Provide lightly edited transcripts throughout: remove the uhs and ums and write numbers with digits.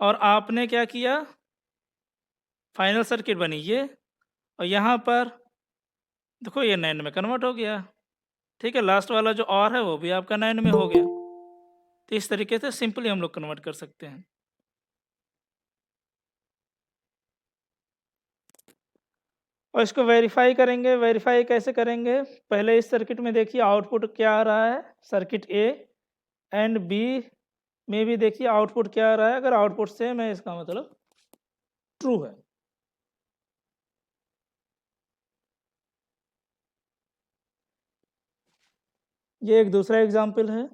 और आपने क्या किया, फाइनल सर्किट बनी ये, और यहाँ पर देखो ये नैंड में कन्वर्ट हो गया। ठीक है, लास्ट वाला जो और है वो भी आपका नैंड में हो गया। तो इस तरीके से सिंपली हम लोग कन्वर्ट कर सकते हैं। और इसको वेरीफाई करेंगे। वेरीफाई कैसे करेंगे, पहले इस सर्किट में देखिए आउटपुट क्या आ रहा है, सर्किट ए एंड बी में भी देखिए आउटपुट क्या आ रहा है। अगर आउटपुट सेम है इसका मतलब ट्रू है। ये एक दूसरा एग्जाम्पल है।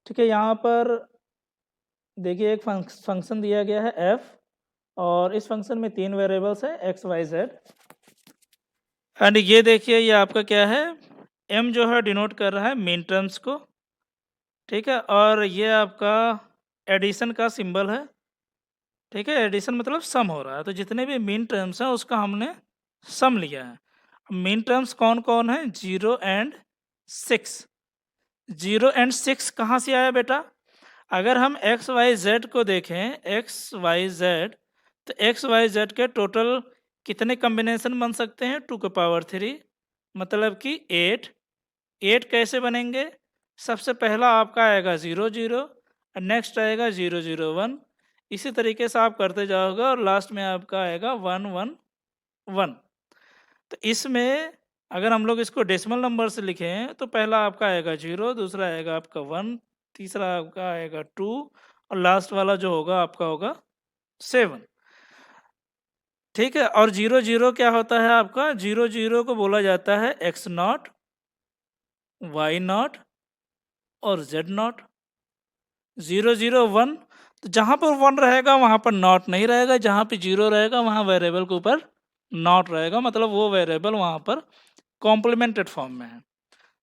ठीक है, यहाँ पर देखिए एक फंक्शन दिया गया है f, और इस फंक्शन में 3 वेरिएबल्स है x y z। एंड ये देखिए ये आपका क्या है, m जो है डिनोट कर रहा है मीन टर्म्स को। ठीक है, और ये आपका एडिशन का सिंबल है। ठीक है, एडिशन मतलब सम हो रहा है, तो जितने भी मीन टर्म्स हैं उसका हमने सम लिया है। मीन टर्म्स कौन कौन है, 0 एंड 6। 0 एंड 6 कहाँ से आया बेटा, अगर हम एक्स वाई जेड को देखें, एक्स वाई जेड, तो एक्स वाई जेड के टोटल कितने कॉम्बिनेशन बन सकते हैं, 2 की पावर 3, मतलब कि 8। 8 कैसे बनेंगे, सबसे पहला आपका आएगा 0 0, नेक्स्ट आएगा 0 0 1, इसी तरीके से आप करते जाओगे और लास्ट में आपका आएगा 1 1 1। तो इसमें अगर हम लोग इसको डेसिमल नंबर से लिखें तो पहला आपका आएगा 0, दूसरा आएगा आपका 1, तीसरा आपका आएगा 2, और लास्ट वाला जो होगा आपका होगा 7। ठीक है, और 0 0 क्या होता है आपका, 0 0 को बोला जाता है x नॉट, y नॉट और z नॉट। 0 0 1, तो जहाँ पर 1 रहेगा वहाँ पर नॉट नहीं रहेगा, जहाँ पे 0 रहेगा वहाँ वेरिएबल के ऊपर नॉट रहेगा, मतलब वो वेरिएबल वहाँ पर कॉम्प्लीमेंटेड फॉर्म में है।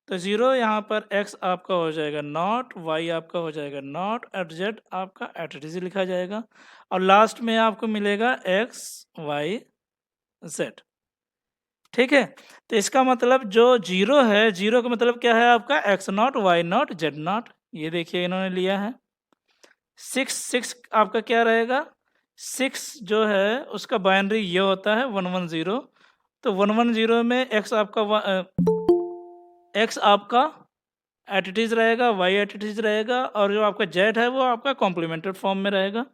तो 0 यहाँ पर x आपका हो जाएगा नॉट, y आपका हो जाएगा नॉट, और z आपका एट इट इज लिखा जाएगा, और लास्ट में आपको मिलेगा x y z। ठीक है, तो इसका मतलब जो 0 है, 0 का मतलब क्या है आपका x not, y not, z not. ये देखिए इन्होंने लिया है। 6 6 आपका क्या रहेगा, 6 जो है उसका बाइनरी ये होता है 110। तो 110 में x आपका एट इट इज रहेगा, y एट इट इज रहेगा, और जो आपका z है वो आपका कॉम्प्लीमेंटेड फॉर्म में रहेगा।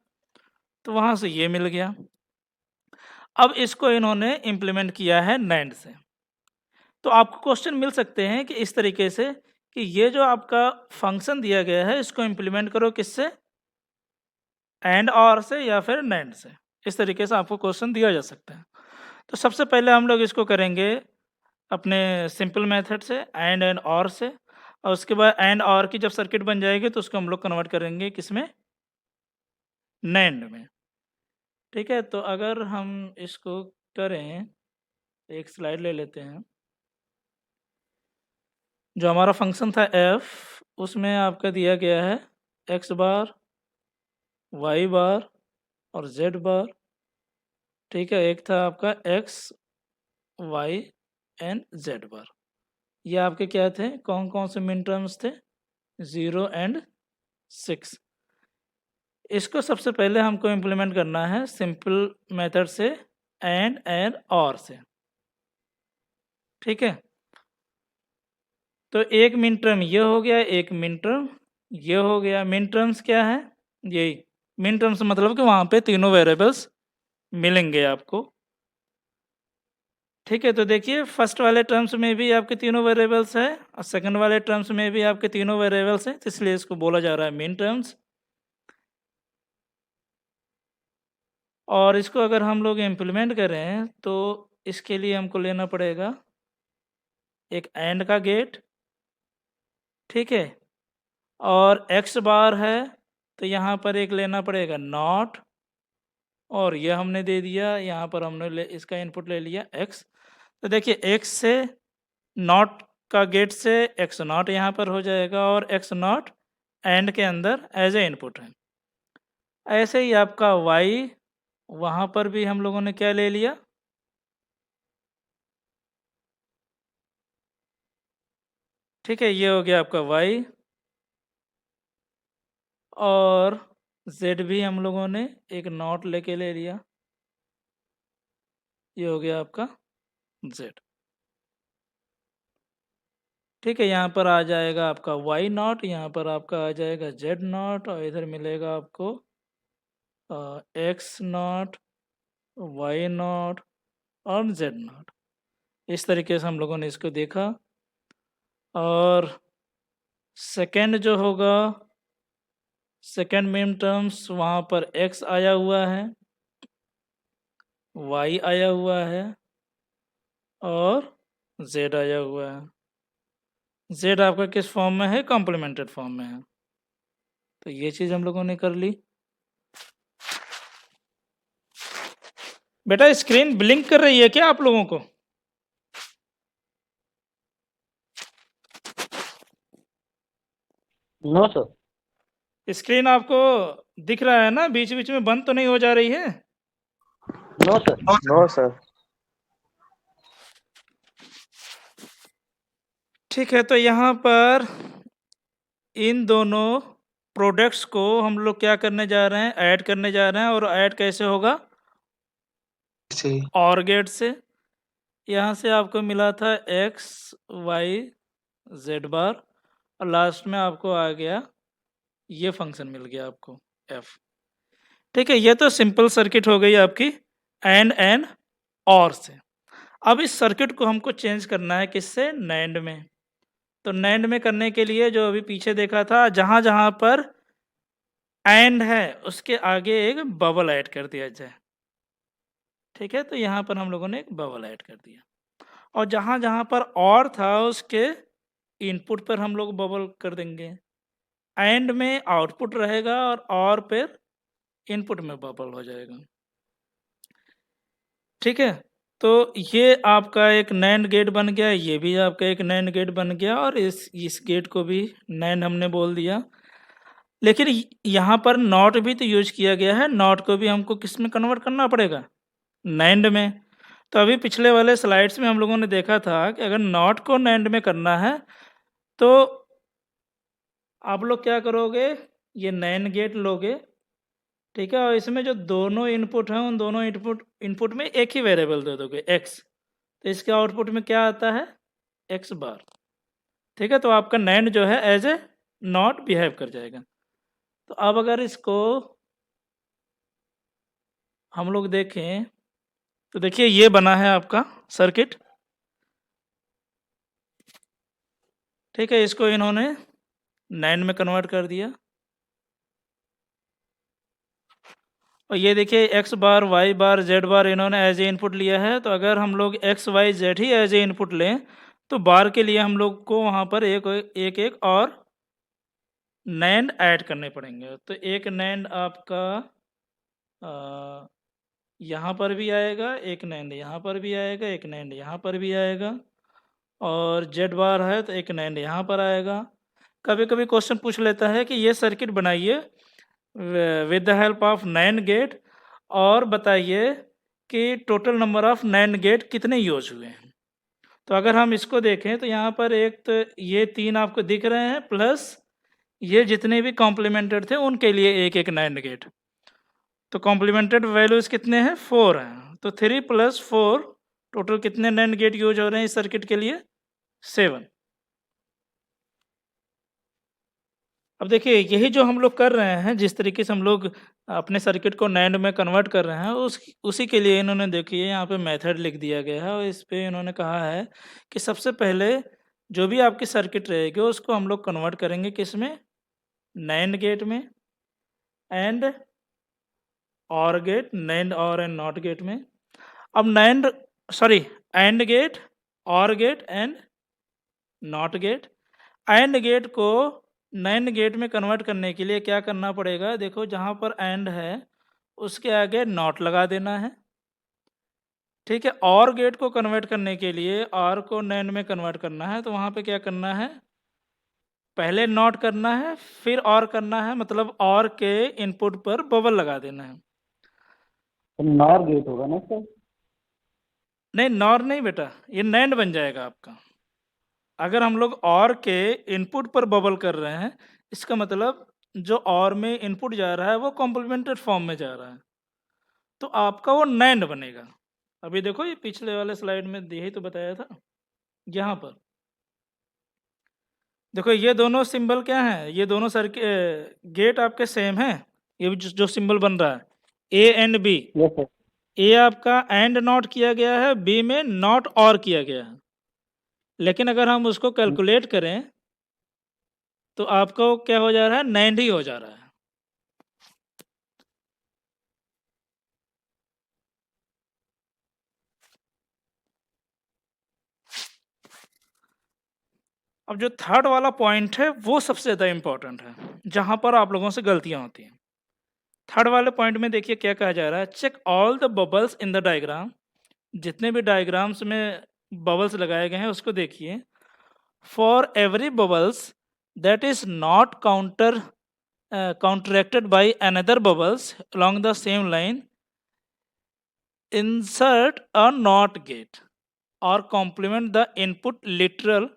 तो वहाँ से ये मिल गया। अब इसको इन्होंने इम्प्लीमेंट किया है नैंड से। तो आपको क्वेश्चन मिल सकते हैं कि इस तरीके से कि ये जो आपका फंक्शन दिया गया है इसको इम्प्लीमेंट करो किससे, एंड और से या फिर नैंड से। इस तरीके से आपको क्वेश्चन दिया जा सकता है। तो सबसे पहले हम लोग इसको करेंगे अपने सिंपल मेथड से, एंड और से, और उसके बाद एंड और की जब सर्किट बन जाएगी तो उसको हम लोग कन्वर्ट करेंगे किसमें, नैंड में। ठीक है, तो अगर हम इसको करें, एक स्लाइड ले लेते हैं। जो हमारा फंक्शन था f, उसमें आपका दिया गया है x बार, y बार और z बार। ठीक है, एक था आपका x y एंड z बार। ये आपके क्या थे, कौन कौन से मिन टर्म्स थे, 0 एंड 6। इसको सबसे पहले हमको इम्प्लीमेंट करना है सिंपल मेथड से, एंड और से। ठीक है, तो एक मिन टर्म ये हो गया, एक मिन टर्म ये हो गया। मिन टर्म्स क्या है, यही मिन टर्म्स मतलब कि वहाँ पे तीनों वेरिएबल्स मिलेंगे आपको। ठीक है, तो देखिए फर्स्ट वाले टर्म्स में भी आपके तीनों वेरिएबल्स है, और सेकंड वाले टर्म्स में भी आपके तीनों वेरिएबल्स हैं, तो इसलिए इसको बोला जा रहा है मिन टर्म्स। और इसको अगर हम लोग इम्प्लीमेंट करें तो इसके लिए हमको लेना पड़ेगा एक एंड का गेट। ठीक है, और एक्स बार है तो यहाँ पर एक लेना पड़ेगा नॉट, और ये हमने दे दिया, यहाँ पर हमने इसका इनपुट ले लिया एक्स। तो देखिए एक्स से नॉट का गेट से एक्स नॉट यहाँ पर हो जाएगा, और एक्स नॉट एंड के अंदर एज ए इनपुट है। ऐसे ही आपका वाई, वहाँ पर भी हम लोगों ने क्या ले लिया, ठीक है, ये हो गया आपका वाई। और जेड भी हम लोगों ने एक नॉट लेके ले लिया, ये हो गया आपका जेड। ठीक है, यहाँ पर आ जाएगा आपका वाई नॉट, यहाँ पर आपका आ जाएगा जेड नॉट, और इधर मिलेगा आपको एक्स नॉट, वाई नॉट और जेड नॉट। इस तरीके से हम लोगों ने इसको देखा। और सेकेंड जो होगा, सेकेंड मिन टर्म्स, वहाँ पर एक्स आया हुआ है, वाई आया हुआ है और जेड आया हुआ है। जेड आपका किस फॉर्म में है? कॉम्प्लीमेंटेड फॉर्म में है। तो ये चीज़ हम लोगों ने कर ली। बेटा स्क्रीन ब्लिंक कर रही है क्या आप लोगों को? No sir. स्क्रीन आपको दिख रहा है ना? बीच बीच में बंद तो नहीं हो जा रही है? No sir. No sir. ठीक है, तो यहाँ पर इन दोनों प्रोडक्ट्स को हम लोग क्या करने जा रहे हैं? ऐड करने जा रहे हैं। और ऐड कैसे होगा? और गेट से। यहाँ से आपको मिला था एक्स वाई जेड बार, और लास्ट में आपको आ गया ये फंक्शन मिल गया आपको एफ। ठीक है, ये तो सिंपल सर्किट हो गई आपकी एंड और से। अब इस सर्किट को हमको चेंज करना है किससे? नैंड में। तो नैंड में करने के लिए जो अभी पीछे देखा था, जहां जहां पर एंड है उसके आगे एक बबल ऐड कर दिया जाए। ठीक है, तो यहाँ पर हम लोगों ने एक बबल ऐड कर दिया, और जहां जहां पर और था उसके इनपुट पर हम लोग बबल कर देंगे। एंड में आउटपुट रहेगा और पर इनपुट में बबल हो जाएगा। ठीक है, तो ये आपका एक नैंड गेट बन गया, ये भी आपका एक नैंड गेट बन गया, और इस गेट को भी नैंड हमने बोल दिया। लेकिन यहाँ पर नॉट भी तो यूज किया गया है, नॉट को भी हमको किस में कन्वर्ट करना पड़ेगा? नैंड में। तो अभी पिछले वाले स्लाइड्स में हम लोगों ने देखा था कि अगर नॉट को नैंड में करना है तो आप लोग क्या करोगे? ये नैंड गेट लोगे, ठीक है, और इसमें जो दोनों इनपुट हैं उन दोनों इनपुट में एक ही वेरिएबल दे दोगे एक्स। तो इसके आउटपुट में क्या आता है? एक्स बार। ठीक है, तो आपका नैंड जो है एज ए नॉट बिहेव कर जाएगा। तो अब अगर इसको हम लोग देखें तो देखिए ये बना है आपका सर्किट। ठीक है, इसको इन्होंने नैंड में कन्वर्ट कर दिया, और ये देखिए एक्स बार वाई बार जेड बार इन्होंने एज ए इनपुट लिया है। तो अगर हम लोग एक्स वाई जेड ही एज ए इनपुट लें तो बार के लिए हम लोग को वहाँ पर एक और नैंड ऐड करने पड़ेंगे। तो एक नैंड आपका यहाँ पर भी आएगा, एक नैंड यहाँ पर भी आएगा, एक नैंड यहाँ पर भी आएगा, और जेड बार है तो एक नैंड यहाँ पर आएगा। कभी कभी क्वेश्चन पूछ लेता है कि ये सर्किट बनाइए with the help of NAND gate, और बताइए कि total number of NAND gate कितने यूज हुए हैं। तो अगर हम इसको देखें तो यहाँ पर एक तो ये 3 आपको दिख रहे हैं, प्लस ये जितने भी कॉम्प्लीमेंटेड थे उनके लिए एक एक नैंड गेट। तो कॉम्प्लीमेंटेड वैल्यूज कितने हैं? 4 हैं। तो 3 + 4 टोटल कितने नैंड गेट यूज हो रहे हैं इस सर्किट के लिए? 7। अब देखिए यही जो हम लोग कर रहे हैं, जिस तरीके से हम लोग अपने सर्किट को नैंड में कन्वर्ट कर रहे हैं, उसी के लिए इन्होंने देखिए यहाँ पे मेथड लिख दिया गया है, और इस पे इन्होंने कहा है कि सबसे पहले जो भी आपकी सर्किट रहेगी उसको हम लोग कन्वर्ट करेंगे किस में? नैंड गेट में, AND OR gate, NAND OR AND NOT gate में। अब AND gate, OR gate and NOT gate. AND gate को नैंड गेट में कन्वर्ट करने के लिए क्या करना पड़ेगा? देखो जहाँ पर एंड है उसके आगे नॉट लगा देना है। ठीक है, और गेट को कन्वर्ट करने के लिए और को नैंड में कन्वर्ट करना है, तो वहाँ पे क्या करना है? पहले नॉट करना है, फिर और करना है, मतलब और के इनपुट पर बबल लगा देना है। तो नॉर गेट होगा ना सर? नहीं, नॉर नहीं बेटा, ये नैंड बन जाएगा आपका। अगर हम लोग और के इनपुट पर बबल कर रहे हैं, इसका मतलब जो और में इनपुट जा रहा है वो कॉम्प्लीमेंटेड फॉर्म में जा रहा है, तो आपका वो नैंड बनेगा। अभी देखो ये पिछले वाले स्लाइड में यही तो बताया था। यहाँ पर देखो ये दोनों सिंबल क्या हैं, ये दोनों गेट आपके सेम हैं। ये जो सिंबल बन रहा है A and B, yes sir. A आपका एंड नॉट किया गया है, बी में नॉट और किया गया है। लेकिन अगर हम उसको कैलकुलेट करें तो आपका वो क्या हो जा रहा है, नैंड ही हो जा रहा है। अब जो थर्ड वाला पॉइंट है वो सबसे ज़्यादा इंपॉर्टेंट है, जहां पर आप लोगों से गलतियां होती हैं। थर्ड वाले पॉइंट में देखिए क्या कहा जा रहा है, check all the bubbles in the diagram. जितने भी डायग्राम्स में बबल्स लगाए गए हैं उसको देखिए। For every bubbles that is not counteracted by another bubbles along the same line, insert a not gate or complement the input literal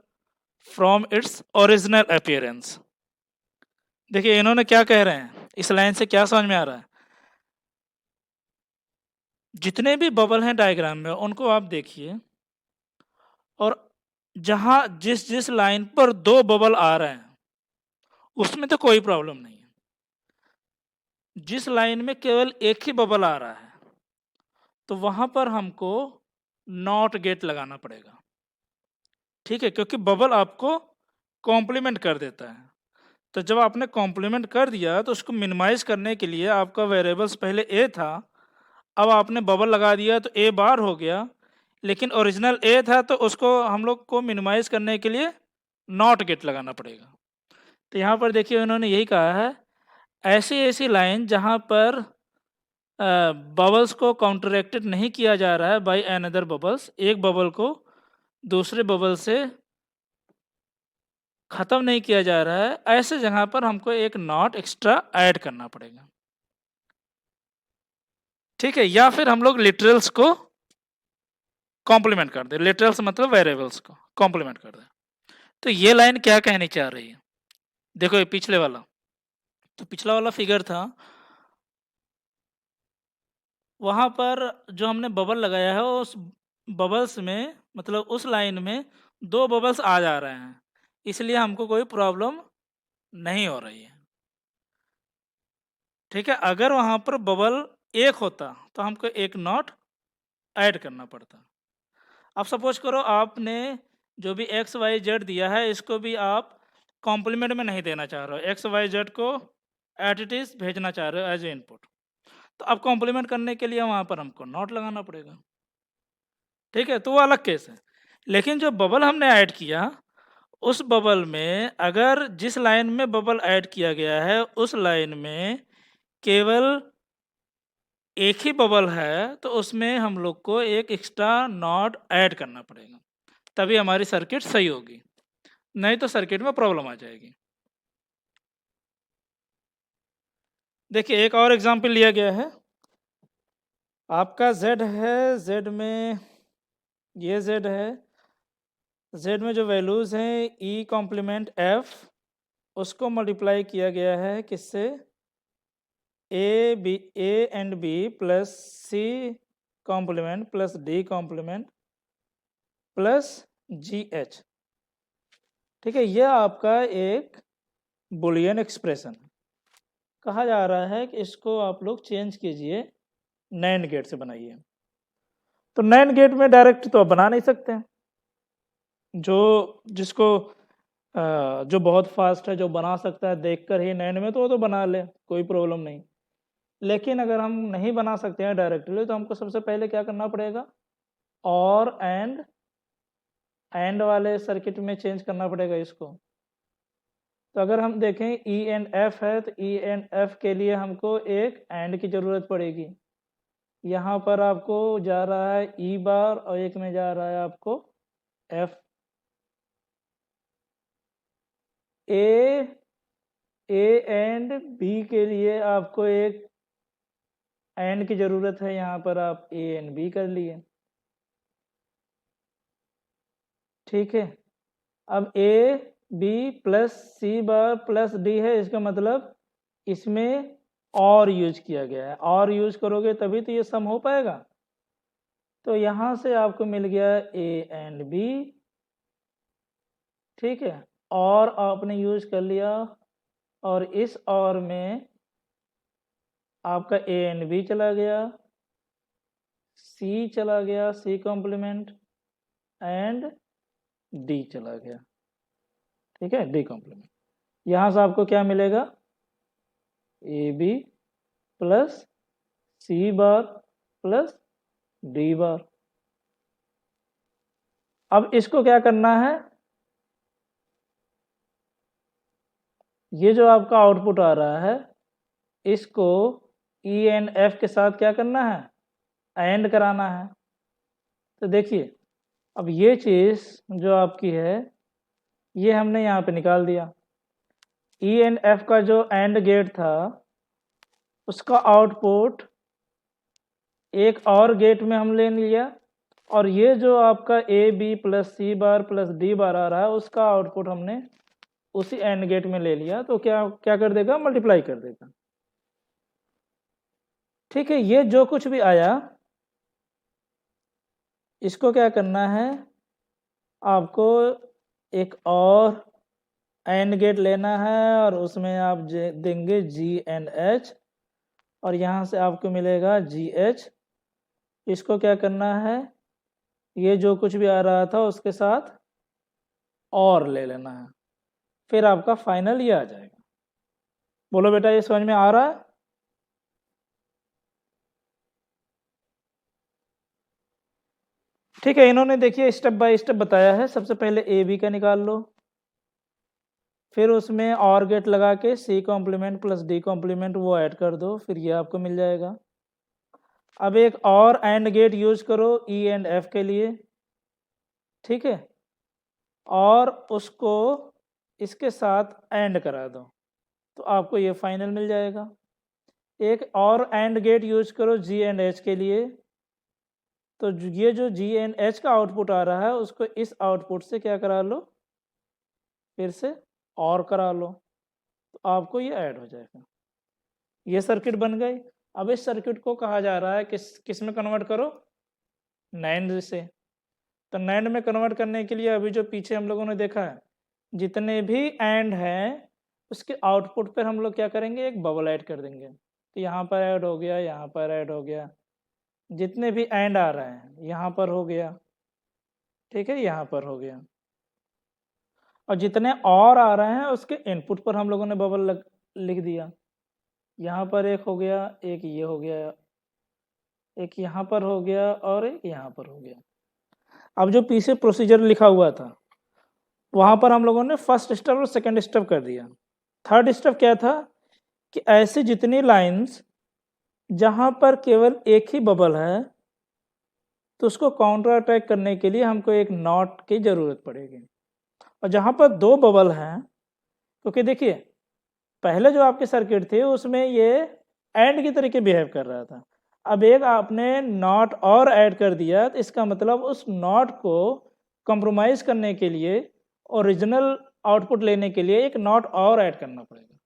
from its original appearance। देखिए इन्होंने क्या कह रहे हैं, इस लाइन से क्या समझ में आ रहा है, जितने भी बबल हैं डायग्राम में उनको आप देखिए, और जहां जिस जिस लाइन पर दो बबल आ रहे हैं उसमें तो कोई प्रॉब्लम नहीं है। जिस लाइन में केवल एक ही बबल आ रहा है तो वहां पर हमको नॉट गेट लगाना पड़ेगा, ठीक है, क्योंकि बबल आपको कॉम्प्लीमेंट कर देता है। तो जब आपने कॉम्प्लीमेंट कर दिया तो उसको मिनिमाइज करने के लिए आपका वेरिएबल्स पहले ए था, अब आपने बबल लगा दिया तो ए बार हो गया, लेकिन ओरिजिनल ए था तो उसको हम लोग को मिनिमाइज करने के लिए नॉट गेट लगाना पड़ेगा। तो यहाँ पर देखिए उन्होंने यही कहा है, ऐसी ऐसी लाइन जहाँ पर बबल्स को काउंटरएक्टेड नहीं किया जा रहा है बाय अनदर बबल्स, एक बबल को दूसरे बबल से ख़त्म नहीं किया जा रहा है, ऐसे जगह पर हमको एक नॉट एक्स्ट्रा ऐड करना पड़ेगा, ठीक है। या फिर हम लोग लिटरल्स को कॉम्प्लीमेंट कर दें, लिटरल्स मतलब वेरिएबल्स को कॉम्प्लीमेंट कर दें। तो ये लाइन क्या कहनी चाह रही है, देखो ये पिछले वाला, तो पिछला वाला फिगर था, वहाँ पर जो हमने बबल लगाया है उस बबल्स में, मतलब उस लाइन में दो बबल्स आ जा रहे हैं, इसलिए हमको कोई प्रॉब्लम नहीं हो रही है, ठीक है। अगर वहाँ पर बबल एक होता तो हमको एक नॉट ऐड करना पड़ता। अब सपोज करो आपने जो भी एक्स वाई जेड दिया है इसको भी आप कॉम्प्लीमेंट में नहीं देना चाह रहे हो, एक्स वाई जेड को एट इट इज भेजना चाह रहे हो एज ए इनपुट, तो अब कॉम्प्लीमेंट करने के लिए वहाँ पर हमको नॉट लगाना पड़ेगा, ठीक है। तो वो अलग केस है। लेकिन जो बबल हमने ऐड किया उस बबल में, अगर जिस लाइन में बबल ऐड किया गया है उस लाइन में केवल एक ही बबल है तो उसमें हम लोग को एक एक्स्ट्रा नॉट ऐड करना पड़ेगा, तभी हमारी सर्किट सही होगी, नहीं तो सर्किट में प्रॉब्लम आ जाएगी। देखिए एक और एग्जांपल लिया गया है, आपका Z है, Z में ये Z है, Z में जो वैल्यूज हैं E कॉम्प्लीमेंट F, उसको मल्टीप्लाई किया गया है किससे, A and B plus C complement plus D complement plus GH, ठीक है। यह आपका एक बुलियन एक्सप्रेशन कहा जा रहा है कि इसको आप लोग चेंज कीजिए, नैंड गेट से बनाइए। तो नैंड गेट में डायरेक्ट तो आप बना नहीं सकते हैं, जो जिसको जो बहुत फास्ट है, जो बना सकता है देखकर ही नैंड में, तो वो तो बना ले, कोई प्रॉब्लम नहीं। लेकिन अगर हम नहीं बना सकते हैं डायरेक्टली तो हमको सबसे पहले क्या करना पड़ेगा, और एंड वाले सर्किट में चेंज करना पड़ेगा इसको। तो अगर हम देखें ई एंड एफ है तो ई एंड एफ के लिए हमको एक एंड की ज़रूरत पड़ेगी। यहाँ पर आपको जा रहा है ई बार और एक में जा रहा है आपको एफ। ए एंड बी के लिए आपको एक एंड की ज़रूरत है, यहाँ पर आप ए एंड बी कर लिए, ठीक है। अब A B plus C bar plus D है, इसका मतलब इसमें और यूज किया गया है, और यूज करोगे तभी तो ये सम हो पाएगा। तो यहाँ से आपको मिल गया ए एंड बी, ठीक है, और आपने यूज कर लिया, और इस और में आपका ए एंड बी चला गया, सी चला गया, सी कॉम्प्लीमेंट, एंड डी चला गया, ठीक है, डी कॉम्प्लीमेंट। यहाँ से आपको क्या मिलेगा, A B plus C bar plus D bar. अब इसको क्या करना है, ये जो आपका आउटपुट आ रहा है इसको ई एंड एफ के साथ क्या करना है, एंड कराना है। तो देखिए अब ये चीज़ जो आपकी है ये हमने यहाँ पे निकाल दिया। ई एंड एफ का जो एंड गेट था उसका आउटपुट एक और गेट में हम ले लिया, और ये जो आपका A B plus C bar plus D bar आ रहा है उसका आउटपुट हमने उसी एंड गेट में ले लिया। तो क्या क्या कर देगा, मल्टीप्लाई कर देगा, ठीक है। ये जो कुछ भी आया इसको क्या करना है, आपको एक और एंड गेट लेना है और उसमें आप देंगे जी एंड एच, और यहाँ से आपको मिलेगा जी एच। इसको क्या करना है, ये जो कुछ भी आ रहा था उसके साथ और ले लेना है, फिर आपका फाइनल ये आ जाएगा। बोलो बेटा ये समझ में आ रहा है? ठीक है, इन्होंने देखिए स्टेप बाय स्टेप बताया है। सबसे पहले ए बी का निकाल लो, फिर उसमें और गेट लगा के C complement plus D complement वो ऐड कर दो, फिर ये आपको मिल जाएगा। अब एक और एंड गेट यूज करो ई एंड एफ के लिए, ठीक है, और उसको इसके साथ एंड करा दो तो आपको ये फाइनल मिल जाएगा। एक और एंड गेट यूज करो जी एंड एच के लिए, तो ये जो जी एंड एच का आउटपुट आ रहा है उसको इस आउटपुट से क्या करा लो, फिर से और करा लो, तो आपको ये ऐड हो जाएगा। ये सर्किट बन गई। अब इस सर्किट को कहा जा रहा है किस में कन्वर्ट करो, नैंड से। तो नैंड में कन्वर्ट करने के लिए अभी जो पीछे हम लोगों ने देखा है जितने भी एंड हैं उसके आउटपुट पर हम लोग क्या करेंगे, एक बबल ऐड कर देंगे। तो यहाँ पर ऐड हो गया, यहाँ पर ऐड हो गया, जितने भी एंड आ रहे हैं यहाँ पर हो गया, ठीक है, यहाँ पर हो गया, और जितने और आ रहे हैं उसके इनपुट पर हम लोगों ने बबल लिख दिया। यहाँ पर एक हो गया, एक ये हो गया, एक यहाँ पर हो गया, और एक यहाँ पर हो गया। अब जो पीछे प्रोसीजर लिखा हुआ था वहाँ पर हम लोगों ने फर्स्ट स्टेप और सेकंड स्टेप कर दिया। थर्ड स्टेप क्या था कि ऐसी जितनी लाइंस जहाँ पर केवल एक ही बबल है तो उसको काउंटर अटैक करने के लिए हमको एक नॉट की ज़रूरत पड़ेगी। और जहाँ पर दो बबल हैं, क्योंकि देखिए पहले जो आपके सर्किट थे उसमें ये एंड की तरीके बिहेव कर रहा था, अब एक आपने नॉट और ऐड कर दिया तो इसका मतलब उस नॉट को कंप्रोमाइज़ करने के लिए, ओरिजिनल आउटपुट लेने के लिए एक नॉट और ऐड करना पड़ेगा।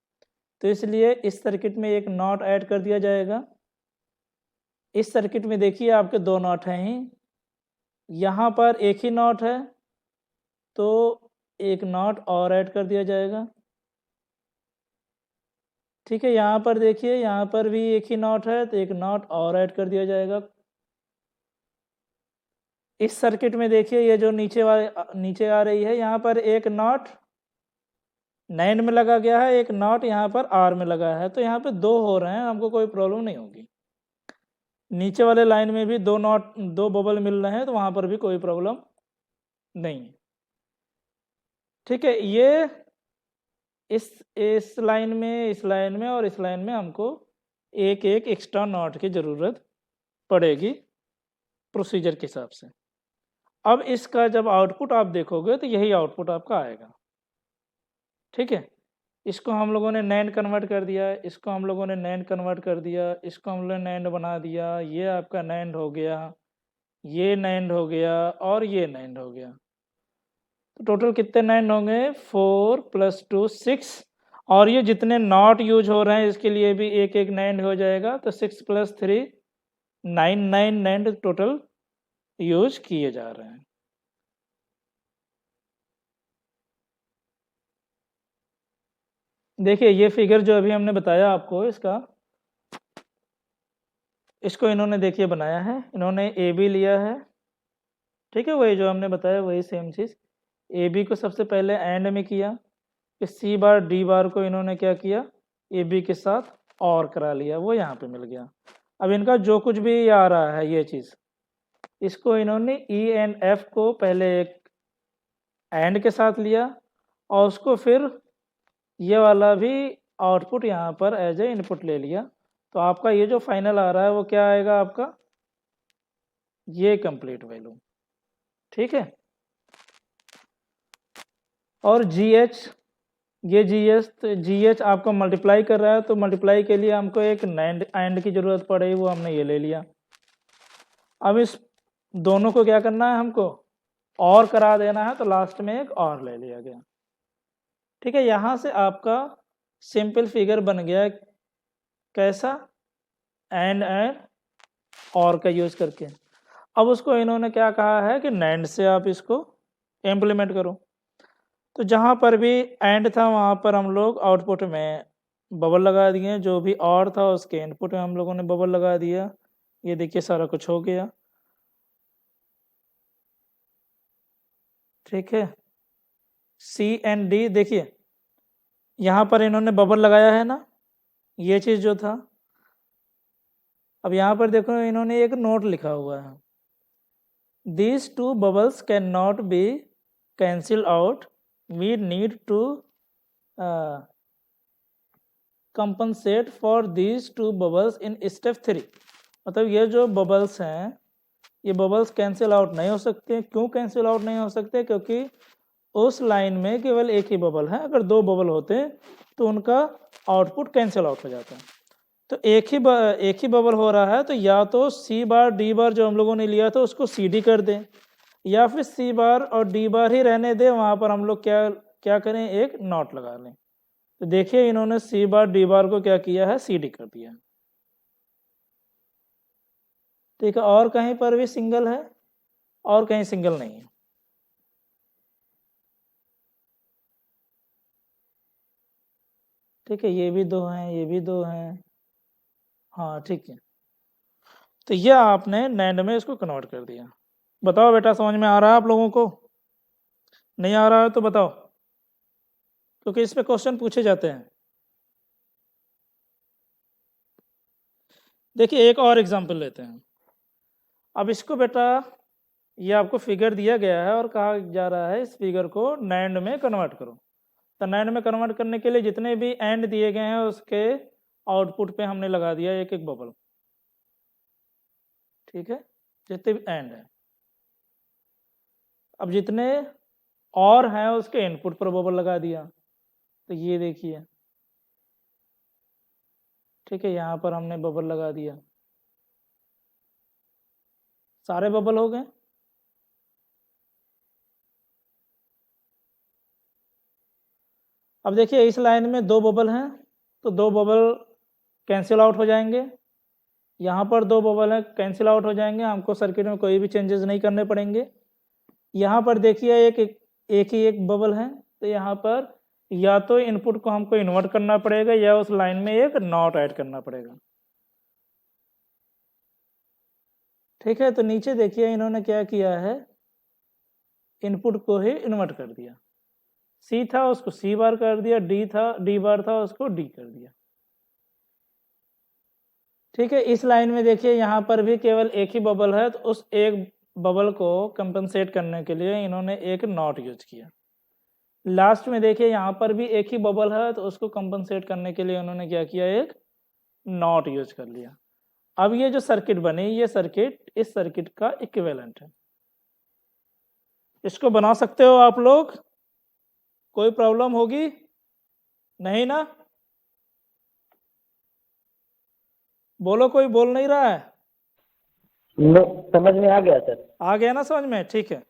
तो इसलिए इस सर्किट में एक नॉट ऐड कर दिया जाएगा। इस सर्किट में देखिए आपके दो नॉट हैं ही, यहाँ पर एक ही नॉट है तो एक नॉट और ऐड कर दिया जाएगा, ठीक है। यहाँ पर देखिए यहाँ पर भी एक ही नॉट है तो एक नॉट और ऐड कर दिया जाएगा। इस सर्किट में देखिए ये जो नीचे आ रही है यहाँ पर एक नॉट नैंड में लगा गया है, एक नॉट यहाँ पर आर में लगा है, तो यहाँ पे दो हो रहे हैं, हमको कोई प्रॉब्लम नहीं होगी। नीचे वाले लाइन में भी दो बबल मिल रहे हैं तो वहाँ पर भी कोई प्रॉब्लम नहीं, ठीक है। ये इस लाइन में, इस लाइन में और इस लाइन में हमको एक एक एक्स्ट्रा नॉट की ज़रूरत पड़ेगी प्रोसीजर के हिसाब से। अब इसका जब आउटपुट आप देखोगे तो यही आउटपुट आपका आएगा, ठीक है। इसको हम लोगों ने नैंड कन्वर्ट कर दिया, इसको हम लोगों ने नैंड कन्वर्ट कर दिया, इसको हम लोगों ने नैंड बना दिया, ये आपका नैंड हो गया, ये नैंड हो गया, और ये नैंड हो गया। तो टोटल कितने नैंड होंगे, 4 + 2 6, और ये जितने नॉट यूज हो रहे हैं इसके लिए भी एक एक नैंड हो जाएगा, तो 6 + 3 9 नैंड टोटल यूज किए जा रहे हैं। देखिए ये फिगर जो अभी हमने बताया आपको, इसको इन्होंने देखिए बनाया है, इन्होंने ए बी लिया है, ठीक है, वही जो हमने बताया वही सेम चीज़। ए बी को सबसे पहले एंड में किया, फिर सी बार डी बार को इन्होंने क्या किया, ए बी के साथ और करा लिया, वो यहाँ पे मिल गया। अब इनका जो कुछ भी आ रहा है ये चीज़, इसको इन्होंने ई एंड एफ को पहले एक एंड के साथ लिया और उसको फिर ये वाला भी आउटपुट यहाँ पर एज ए इनपुट ले लिया, तो आपका ये जो फाइनल आ रहा है वो क्या आएगा आपका, ये कंप्लीट वैल्यू, ठीक है। और जी एच, ये जी एच आपको मल्टीप्लाई कर रहा है, तो मल्टीप्लाई के लिए हमको एक नैंड एंड की ज़रूरत पड़ेगी, वो हमने ये ले लिया। अब इस दोनों को क्या करना है हमको, और करा देना है, तो लास्ट में एक और ले लिया गया, ठीक है। यहाँ से आपका सिंपल फिगर बन गया, कैसा, एंड और का यूज करके। अब उसको इन्होंने क्या कहा है कि नैंड से आप इसको इम्प्लीमेंट करो, तो जहाँ पर भी एंड था वहाँ पर हम लोग आउटपुट में बबल लगा दिए, जो भी और था उसके इनपुट में हम लोगों ने बबल लगा दिया। ये देखिए सारा कुछ हो गया, ठीक है। सी एंड डी देखिए यहाँ पर इन्होंने बबल लगाया है ना, ये चीज़ जो था। अब यहाँ पर देखो इन्होंने एक नोट लिखा हुआ है, these two bubbles cannot be cancelled out, we need to compensate for these two bubbles in step 3। मतलब ये जो बबल्स हैं ये बबल्स कैंसिल आउट नहीं हो सकते। क्यों कैंसिल आउट नहीं हो सकते, क्योंकि उस लाइन में केवल एक ही बबल है, अगर दो बबल होते तो उनका आउटपुट कैंसिल आउट हो जाता है। तो एक ही बबल हो रहा है, तो या तो सी बार डी बार जो हम लोगों ने लिया था उसको सी डी कर दें, या फिर सी बार और डी बार ही रहने दें, वहाँ पर हम लोग क्या करें, एक नॉट लगा लें। तो देखिए इन्होंने सी बार डी बार को क्या किया है, सी डी कर दिया, ठीक है। और कहीं पर भी सिंगल है और कहीं सिंगल नहीं है, ठीक है। ये भी दो हैं, ये भी दो हैं, हाँ ठीक है। तो ये आपने नैंड में इसको कन्वर्ट कर दिया। बताओ बेटा समझ में आ रहा है आप लोगों को, नहीं आ रहा है तो बताओ, क्योंकि इस पे क्वेश्चन पूछे जाते हैं। देखिए एक और एग्जांपल लेते हैं। अब इसको बेटा ये आपको फिगर दिया गया है और कहा जा रहा है इस फिगर को नैंड में कन्वर्ट करो। तो नैंड में कन्वर्ट करने के लिए जितने भी एंड दिए गए हैं उसके आउटपुट पे हमने लगा दिया एक एक बबल, ठीक है, जितने भी एंड है। अब जितने और हैं उसके इनपुट पर बबल लगा दिया, तो ये देखिए, ठीक है, यहाँ पर हमने बबल लगा दिया, सारे बबल हो गए। अब देखिए इस लाइन में दो बबल हैं, तो दो बबल कैंसिल आउट हो जाएंगे, यहाँ पर दो बबल हैं कैंसिल आउट हो जाएंगे, हमको सर्किट में कोई भी चेंजेस नहीं करने पड़ेंगे। यहाँ पर देखिए एक ही एक बबल है, तो यहाँ पर या तो इनपुट को हमको इन्वर्ट करना पड़ेगा या उस लाइन में एक नॉट ऐड करना पड़ेगा, ठीक है। तो नीचे देखिए इन्होंने क्या किया है, इनपुट को ही इन्वर्ट कर दिया, सी था उसको सी बार कर दिया, डी बार था उसको डी कर दिया, ठीक है। इस लाइन में देखिए यहाँ पर भी केवल एक ही बबल है, तो उस एक बबल को कंपनसेट करने के लिए इन्होंने एक नॉट यूज किया। लास्ट में देखिए यहाँ पर भी एक ही बबल है, तो उसको कंपनसेट करने के लिए उन्होंने क्या किया, एक नॉट यूज कर लिया। अब ये जो सर्किट बनी, ये सर्किट इस सर्किट का इक्विवेलेंट है। इसको बना सकते हो आप लोग, कोई प्रॉब्लम होगी नहीं ना, बोलो, कोई बोल नहीं रहा है, समझ में आ गया सर, आ गया ना समझ में, ठीक है।